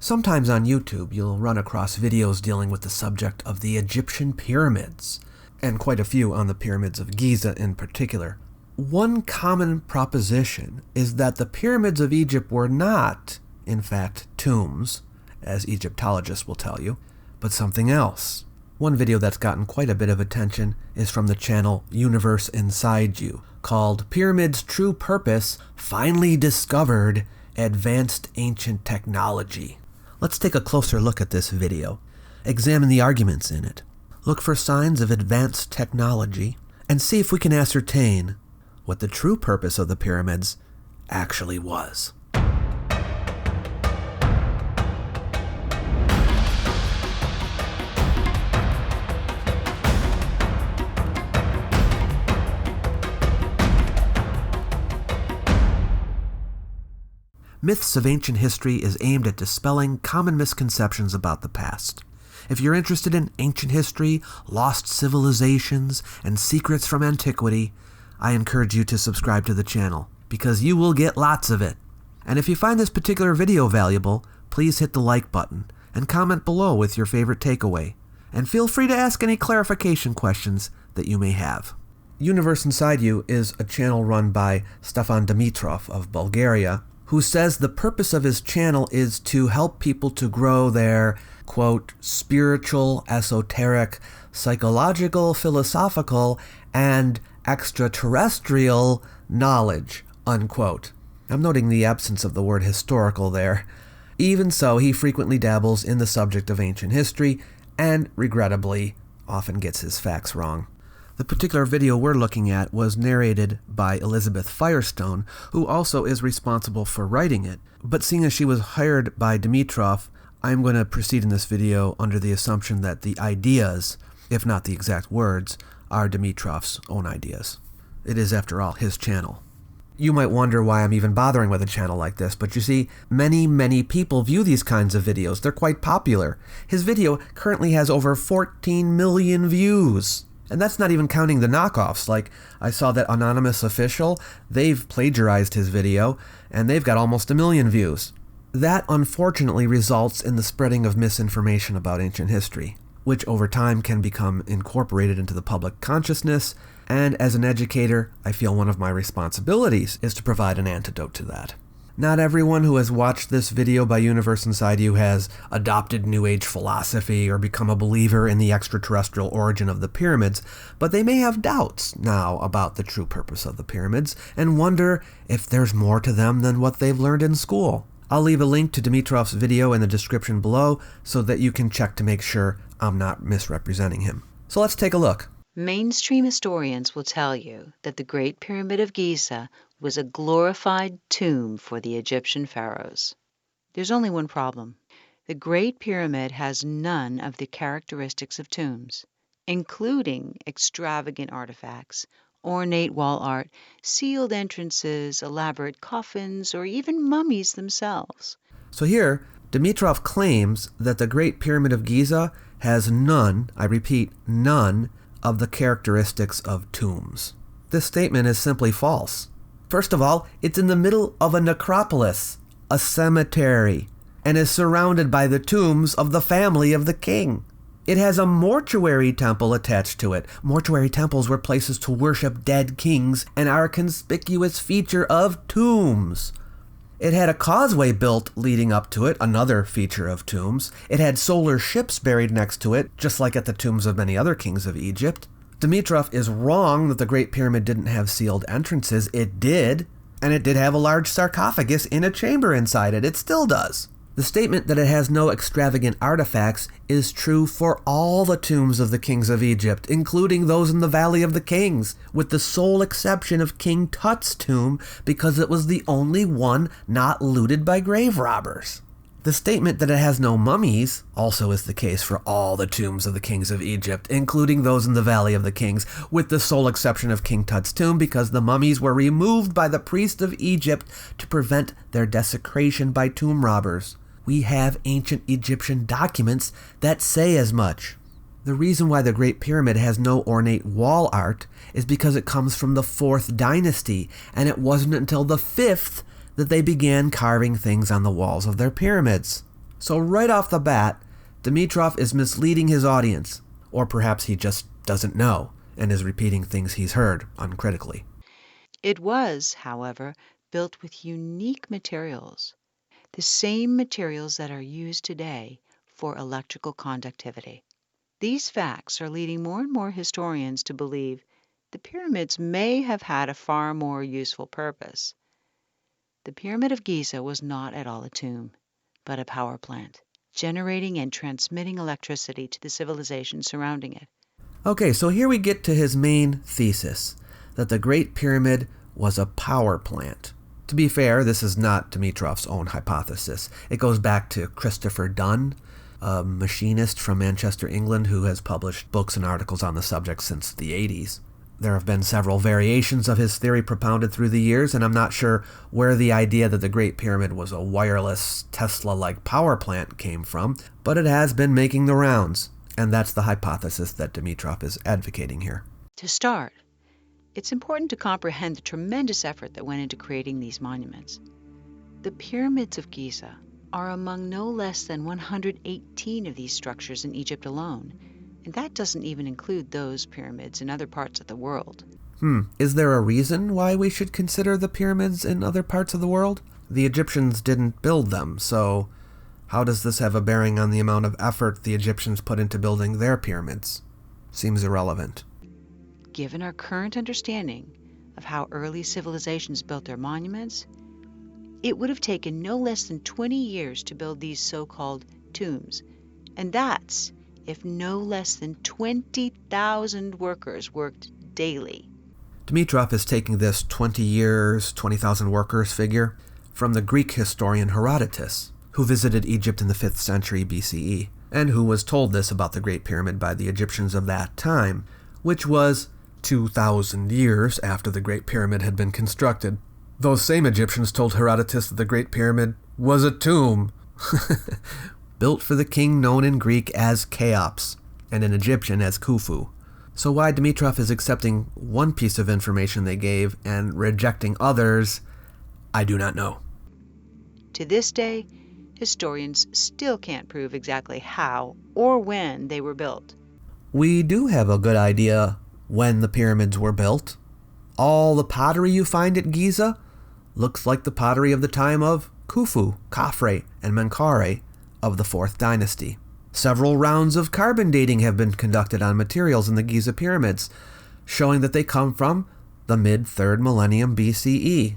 Sometimes on YouTube you'll run across videos dealing with the subject of the Egyptian pyramids, and quite a few on the Pyramids of Giza in particular. One common proposition is that the pyramids of Egypt were not, in fact, tombs, as Egyptologists will tell you, but something else. One video that's gotten quite a bit of attention is from the channel Universe Inside You, called Pyramids' True Purpose Finally Discovered: Advanced Ancient Technology. Let's take a closer look at this video. Examine the arguments in it. Look for signs of advanced technology, and see if we can ascertain what the true purpose of the pyramids actually was. Myths of Ancient History is aimed at dispelling common misconceptions about the past. If you're interested in ancient history, lost civilizations, and secrets from antiquity, I encourage you to subscribe to the channel, because you will get lots of it. And if you find this particular video valuable, please hit the like button, and comment below with your favorite takeaway. And feel free to ask any clarification questions that you may have. Universe Inside You is a channel run by Stefan Dimitrov of Bulgaria, who says the purpose of his channel is to help people to grow their, quote, spiritual, esoteric, psychological, philosophical, and extraterrestrial knowledge, unquote. I'm noting the absence of the word historical there. Even so, he frequently dabbles in the subject of ancient history, and, regrettably, often gets his facts wrong. The particular video we're looking at was narrated by Elizabeth Firestone, who also is responsible for writing it. But seeing as she was hired by Dimitrov, I'm going to proceed in this video under the assumption that the ideas, if not the exact words, are Dimitrov's own ideas. It is, after all, his channel. You might wonder why I'm even bothering with a channel like this, but you see, many people view these kinds of videos. They're quite popular. His video currently has over 14 million views. And that's not even counting the knockoffs. Like, I saw that Anonymous Official, they've plagiarized his video, and they've got almost 1 million views. That, unfortunately, results in the spreading of misinformation about ancient history, which over time can become incorporated into the public consciousness, and as an educator, I feel one of my responsibilities is to provide an antidote to that. Not everyone who has watched this video by Universe Inside You has adopted New Age philosophy or become a believer in the extraterrestrial origin of the pyramids, but they may have doubts now about the true purpose of the pyramids and wonder if there's more to them than what they've learned in school. I'll leave a link to Dimitrov's video in the description below so that you can check to make sure I'm not misrepresenting him. So let's take a look. Mainstream historians will tell you that the Great Pyramid of Giza was a glorified tomb for the Egyptian pharaohs. There's only one problem. The Great Pyramid has none of the characteristics of tombs, including extravagant artifacts, ornate wall art, sealed entrances, elaborate coffins, or even mummies themselves. So here, Dimitrov claims that the Great Pyramid of Giza has none, I repeat, none, of the characteristics of tombs. This statement is simply false. First of all, it's in the middle of a necropolis, a cemetery, and is surrounded by the tombs of the family of the king. It has a mortuary temple attached to it. Mortuary temples were places to worship dead kings and are a conspicuous feature of tombs. It had a causeway built leading up to it, another feature of tombs. It had solar ships buried next to it, just like at the tombs of many other kings of Egypt. Dimitrov is wrong that the Great Pyramid didn't have sealed entrances. It did, and it did have a large sarcophagus in a chamber inside it. It still does. The statement that it has no extravagant artifacts is true for all the tombs of the kings of Egypt, including those in the Valley of the Kings, with the sole exception of King Tut's tomb because it was the only one not looted by grave robbers. The statement that it has no mummies also is the case for all the tombs of the kings of Egypt, including those in the Valley of the Kings, with the sole exception of King Tut's tomb because the mummies were removed by the priests of Egypt to prevent their desecration by tomb robbers. We have ancient Egyptian documents that say as much. The reason why the Great Pyramid has no ornate wall art is because it comes from the 4th dynasty, and it wasn't until the 5th that they began carving things on the walls of their pyramids. So right off the bat, Dimitrov is misleading his audience, or perhaps he just doesn't know and is repeating things he's heard uncritically. It was, however, built with unique materials, the same materials that are used today for electrical conductivity. These facts are leading more and more historians to believe the pyramids may have had a far more useful purpose. The Pyramid of Giza was not at all a tomb, but a power plant, generating and transmitting electricity to the civilization surrounding it. Okay, so here we get to his main thesis, that the Great Pyramid was a power plant. To be fair, this is not Dimitrov's own hypothesis. It goes back to Christopher Dunn, a machinist from Manchester, England, who has published books and articles on the subject since the 80s. There have been several variations of his theory propounded through the years, and I'm not sure where the idea that the Great Pyramid was a wireless, Tesla-like power plant came from, but it has been making the rounds, and that's the hypothesis that Dimitrov is advocating here. To start, it's important to comprehend the tremendous effort that went into creating these monuments. The Pyramids of Giza are among no less than 118 of these structures in Egypt alone, and that doesn't even include those pyramids in other parts of the world. Is there a reason why we should consider the pyramids in other parts of the world? The Egyptians didn't build them, so how does this have a bearing on the amount of effort the Egyptians put into building their pyramids? Seems irrelevant. Given our current understanding of how early civilizations built their monuments, it would have taken no less than 20 years to build these so-called tombs, and that's if no less than 20,000 workers worked daily. Dimitrov is taking this 20 years, 20,000 workers figure from the Greek historian Herodotus, who visited Egypt in the 5th century BCE, and who was told this about the Great Pyramid by the Egyptians of that time, which was 2,000 years after the Great Pyramid had been constructed. Those same Egyptians told Herodotus that the Great Pyramid was a tomb, built for the king known in Greek as Cheops, and in Egyptian as Khufu. So why Dimitrov is accepting one piece of information they gave and rejecting others, I do not know. To this day, historians still can't prove exactly how or when they were built. We do have a good idea when the pyramids were built. All the pottery you find at Giza looks like the pottery of the time of Khufu, Khafre, and Menkaure of the 4th dynasty. Several rounds of carbon dating have been conducted on materials in the Giza pyramids, showing that they come from the mid-3rd millennium BCE.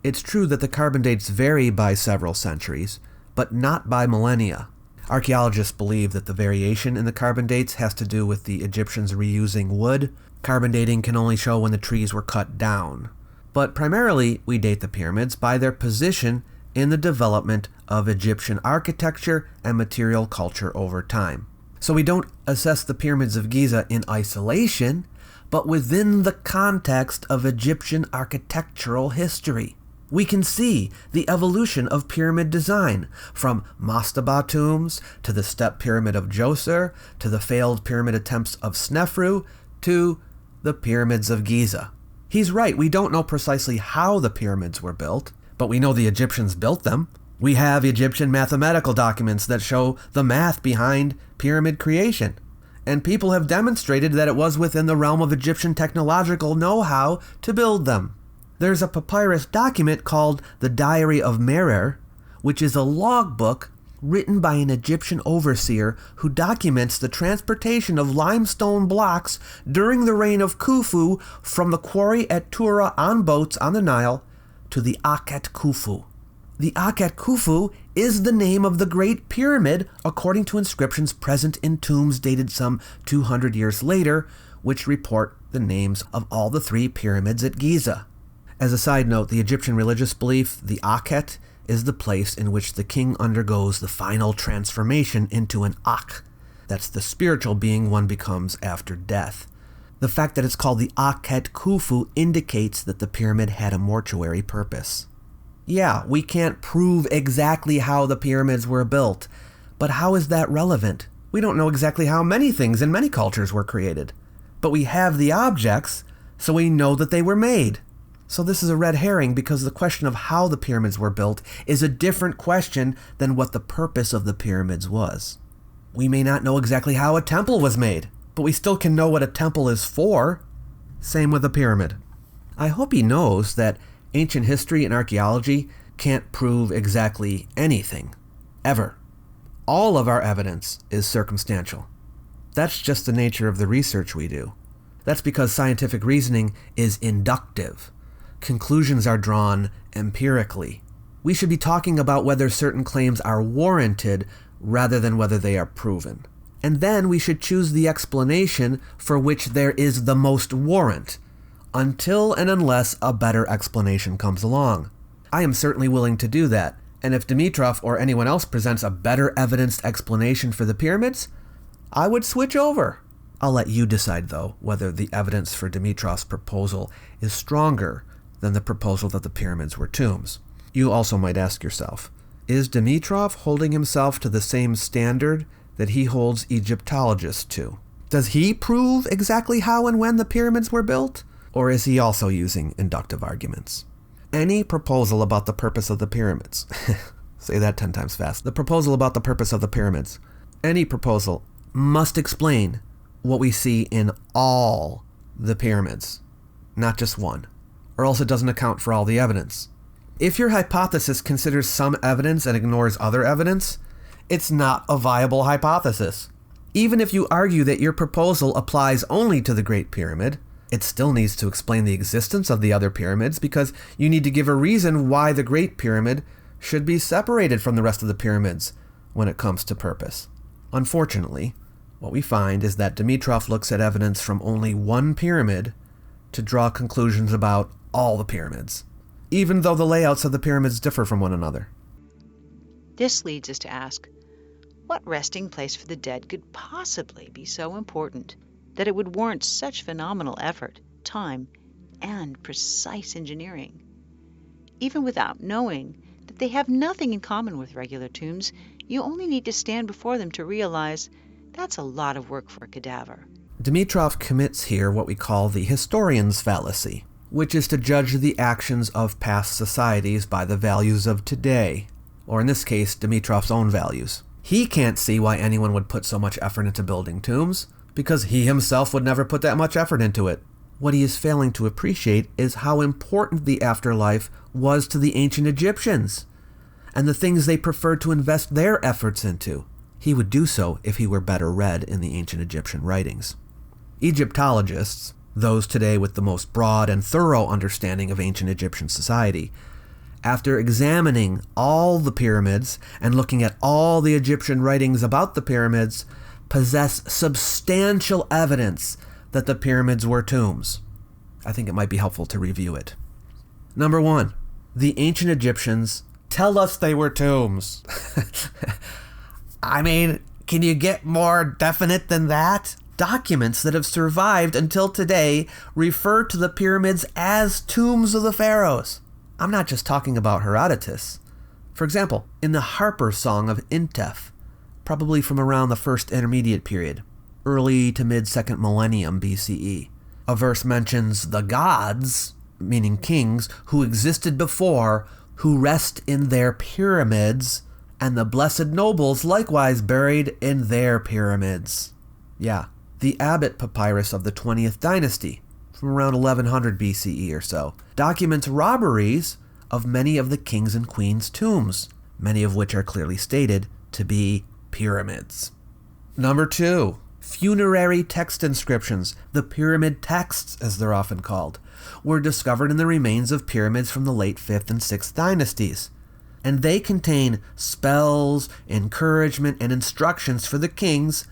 It's true that the carbon dates vary by several centuries, but not by millennia. Archaeologists believe that the variation in the carbon dates has to do with the Egyptians reusing wood. Carbon dating can only show when the trees were cut down. But primarily, we date the pyramids by their position in the development of Egyptian architecture and material culture over time. So we don't assess the pyramids of Giza in isolation, but within the context of Egyptian architectural history. We can see the evolution of pyramid design, from mastaba tombs to the step pyramid of Djoser, to the failed pyramid attempts of Snefru, to the pyramids of Giza. He's right, we don't know precisely how the pyramids were built, but we know the Egyptians built them. We have Egyptian mathematical documents that show the math behind pyramid creation. And people have demonstrated that it was within the realm of Egyptian technological know-how to build them. There's a papyrus document called the Diary of Merer, which is a logbook written by an Egyptian overseer who documents the transportation of limestone blocks during the reign of Khufu from the quarry at Tura on boats on the Nile to the Akhet Khufu. The Akhet Khufu is the name of the Great Pyramid according to inscriptions present in tombs dated some 200 years later, which report the names of all the 3 pyramids at Giza. As a side note, the Egyptian religious belief, the Akhet, is the place in which the king undergoes the final transformation into an Ak. That's the spiritual being one becomes after death. The fact that it's called the Akhet Khufu indicates that the pyramid had a mortuary purpose. Yeah, we can't prove exactly how the pyramids were built, but how is that relevant? We don't know exactly how many things in many cultures were created, but we have the objects, so we know that they were made. So this is a red herring because the question of how the pyramids were built is a different question than what the purpose of the pyramids was. We may not know exactly how a temple was made, but we still can know what a temple is for. Same with a pyramid. I hope he knows that ancient history and archaeology can't prove exactly anything, ever. All of our evidence is circumstantial. That's just the nature of the research we do. That's because scientific reasoning is inductive. Conclusions are drawn empirically. We should be talking about whether certain claims are warranted rather than whether they are proven. And then we should choose the explanation for which there is the most warrant, until and unless a better explanation comes along. I am certainly willing to do that, and if Dimitrov or anyone else presents a better evidenced explanation for the pyramids, I would switch over. I'll let you decide, though, whether the evidence for Dimitrov's proposal is stronger than the proposal that the pyramids were tombs. You also might ask yourself, is Dimitrov holding himself to the same standard that he holds Egyptologists to? Does he prove exactly how and when the pyramids were built? Or is he also using inductive arguments? Any proposal about the purpose of the pyramids, say that 10 times fast, the proposal about the purpose of the pyramids, any proposal must explain what we see in all the pyramids, not just one, or else it doesn't account for all the evidence. If your hypothesis considers some evidence and ignores other evidence, it's not a viable hypothesis. Even if you argue that your proposal applies only to the Great Pyramid, it still needs to explain the existence of the other pyramids because you need to give a reason why the Great Pyramid should be separated from the rest of the pyramids when it comes to purpose. Unfortunately, what we find is that Dimitrov looks at evidence from only one pyramid to draw conclusions about all the pyramids, even though the layouts of the pyramids differ from one another. This leads us to ask, what resting place for the dead could possibly be so important that it would warrant such phenomenal effort, time, and precise engineering? Even without knowing that they have nothing in common with regular tombs, you only need to stand before them to realize that's a lot of work for a cadaver. Dimitrov commits here what we call the historian's fallacy, which is to judge the actions of past societies by the values of today, or in this case, Dimitrov's own values. He can't see why anyone would put so much effort into building tombs, because he himself would never put that much effort into it. What he is failing to appreciate is how important the afterlife was to the ancient Egyptians, and the things they preferred to invest their efforts into. He would do so if he were better read in the ancient Egyptian writings. Egyptologists, those today with the most broad and thorough understanding of ancient Egyptian society, after examining all the pyramids and looking at all the Egyptian writings about the pyramids, possess substantial evidence that the pyramids were tombs. I think it might be helpful to review it. Number 1, the ancient Egyptians tell us they were tombs. I mean, can you get more definite than that? Documents that have survived until today refer to the pyramids as tombs of the pharaohs. I'm not just talking about Herodotus. For example, in the Harper Song of Intef, probably from around the First Intermediate Period, early to mid-2nd millennium BCE, a verse mentions the gods, meaning kings, who existed before, who rest in their pyramids, and the blessed nobles likewise buried in their pyramids. Yeah, the Abbott Papyrus of the 20th dynasty, from around 1100 BCE or so, documents robberies of many of the kings' and queens' tombs, many of which are clearly stated to be pyramids. Number 2, funerary text inscriptions, the pyramid texts as they're often called, were discovered in the remains of pyramids from the late 5th and 6th dynasties, and they contain spells, encouragement, and instructions for the kings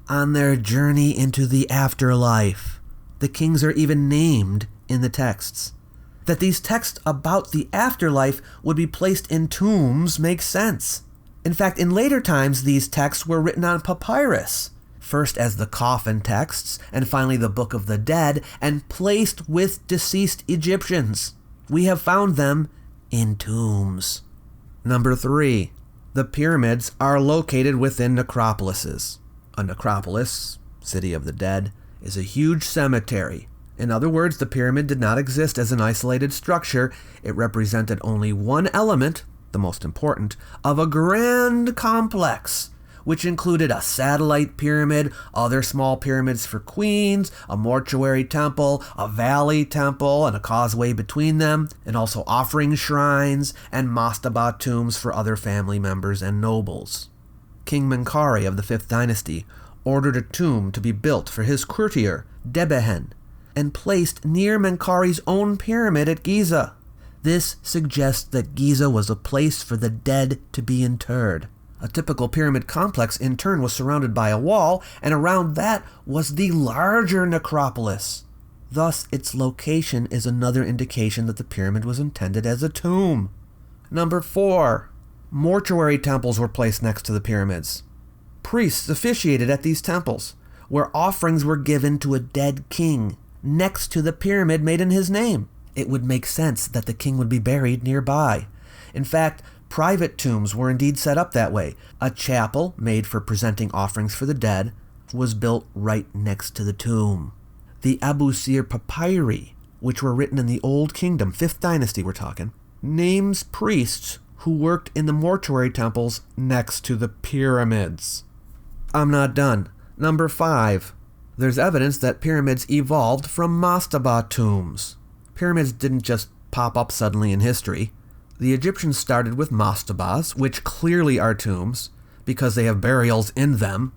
on their journey into the afterlife. The kings are even named in the texts. That these texts about the afterlife would be placed in tombs makes sense. In fact, in later times, these texts were written on papyrus, first as the coffin texts, and finally the Book of the Dead, and placed with deceased Egyptians. We have found them in tombs. Number 3, the pyramids are located within necropolises. A necropolis, city of the dead, is a huge cemetery In other words, the pyramid did not exist as an isolated structure. It represented only one element, the most important, of a grand complex, which included a satellite pyramid, other small pyramids for queens, a mortuary temple, a valley temple, and a causeway between them, and also offering shrines and mastaba tombs for other family members and nobles. King Menkaure of the 5th dynasty ordered a tomb to be built for his courtier, Debehen, and placed near Menkaure's own pyramid at Giza. This suggests that Giza was a place for the dead to be interred. A typical pyramid complex in turn was surrounded by a wall, and around that was the larger necropolis. Thus, its location is another indication that the pyramid was intended as a tomb. Number 4. Mortuary temples were placed next to the pyramids. Priests officiated at these temples, where offerings were given to a dead king, next to the pyramid made in his name. It would make sense that the king would be buried nearby. In fact, private tombs were indeed set up that way. A chapel, made for presenting offerings for the dead, was built right next to the tomb. The Abusir papyri, which were written in the Old Kingdom, 5th dynasty we're talking, names priests who worked in the mortuary temples next to the pyramids. I'm not done. Number 5. There's evidence that pyramids evolved from mastaba tombs. Pyramids didn't just pop up suddenly in history. The Egyptians started with mastabas, which clearly are tombs, because they have burials in them,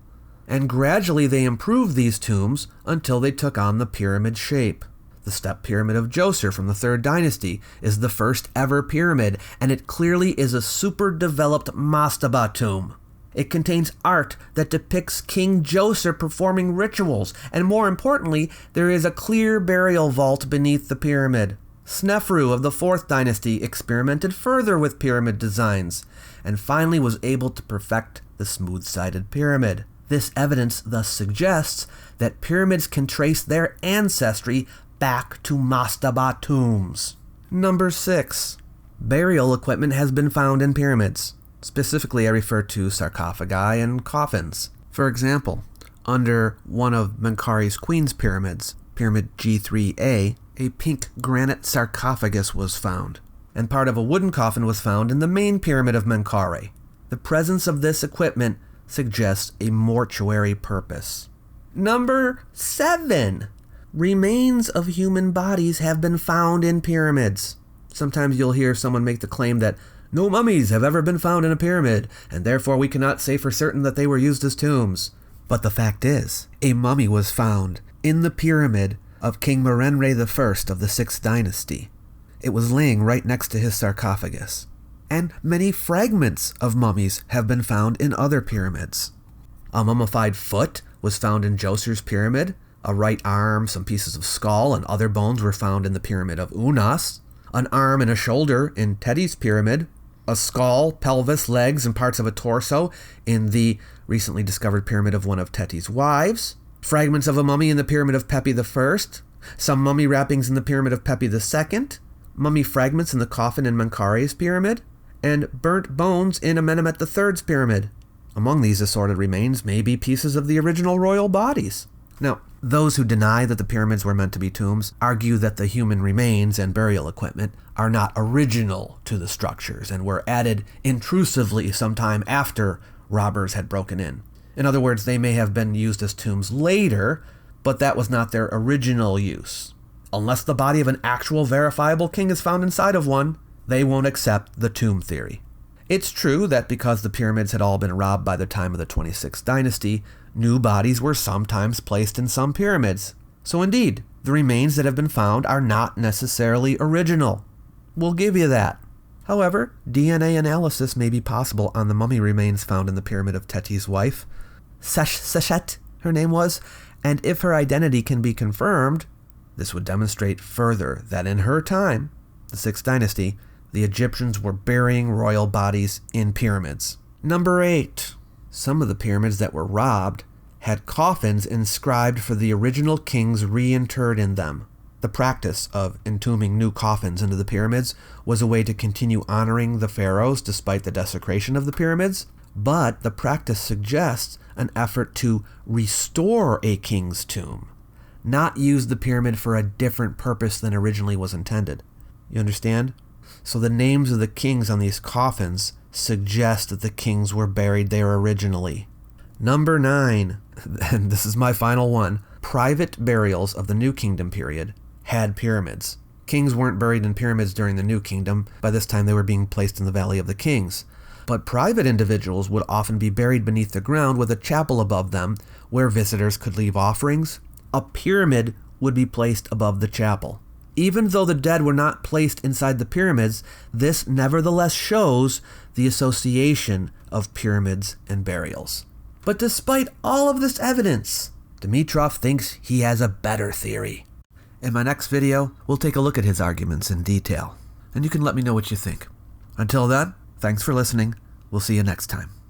and gradually they improved these tombs until they took on the pyramid shape. The step pyramid of Djoser from the 3rd dynasty is the first ever pyramid, and it clearly is a super developed mastaba tomb. It contains art that depicts King Djoser performing rituals, and more importantly, there is a clear burial vault beneath the pyramid. Snefru of the 4th dynasty experimented further with pyramid designs, and finally was able to perfect the smooth-sided pyramid. This evidence thus suggests that pyramids can trace their ancestry back to mastaba tombs. Number 6. Burial equipment has been found in pyramids. Specifically, I refer to sarcophagi and coffins. For example, under one of Menkaure's queen's pyramids, Pyramid G3A, a pink granite sarcophagus was found, and part of a wooden coffin was found in the main pyramid of Menkaure. The presence of this equipment suggests a mortuary purpose. Number 7. Remains of human bodies have been found in pyramids. Sometimes you'll hear someone make the claim that no mummies have ever been found in a pyramid, and therefore we cannot say for certain that they were used as tombs. But the fact is, a mummy was found in the pyramid of King Merenre I of the 6th dynasty. It was laying right next to his sarcophagus. And many fragments of mummies have been found in other pyramids. A mummified foot was found in Djoser's pyramid. A right arm, some pieces of skull, and other bones were found in the pyramid of Unas. An arm and a shoulder in Teti's pyramid. A skull, pelvis, legs, and parts of a torso in the recently discovered pyramid of one of Teti's wives. Fragments of a mummy in the pyramid of Pepi I. Some mummy wrappings in the pyramid of Pepi II. Mummy fragments in the coffin in Menkaure's pyramid. And burnt bones in Amenemhet III's pyramid. Among these assorted remains may be pieces of the original royal bodies. Now, those who deny that the pyramids were meant to be tombs argue that the human remains and burial equipment are not original to the structures and were added intrusively sometime after robbers had broken in. In other words, they may have been used as tombs later, but that was not their original use. Unless the body of an actual verifiable king is found inside of one, they won't accept the tomb theory. It's true that because the pyramids had all been robbed by the time of the 26th dynasty, new bodies were sometimes placed in some pyramids. So indeed, the remains that have been found are not necessarily original. We'll give you that. However, DNA analysis may be possible on the mummy remains found in the pyramid of Teti's wife, Seshet, her name was, and if her identity can be confirmed, this would demonstrate further that in her time, the 6th dynasty, the Egyptians were burying royal bodies in pyramids. Number 8. Some of the pyramids that were robbed had coffins inscribed for the original kings reinterred in them. The practice of entombing new coffins into the pyramids was a way to continue honoring the pharaohs despite the desecration of the pyramids, but the practice suggests an effort to restore a king's tomb, not use the pyramid for a different purpose than originally was intended. You understand? So the names of the kings on these coffins suggest that the kings were buried there originally. Number 9, and this is my final one, private burials of the New Kingdom period had pyramids. Kings weren't buried in pyramids during the New Kingdom. By this time they were being placed in the Valley of the Kings. But private individuals would often be buried beneath the ground with a chapel above them where visitors could leave offerings. A pyramid would be placed above the chapel. Even though the dead were not placed inside the pyramids, this nevertheless shows the association of pyramids and burials. But despite all of this evidence, Dimitrov thinks he has a better theory. In my next video, we'll take a look at his arguments in detail, and you can let me know what you think. Until then, thanks for listening. We'll see you next time.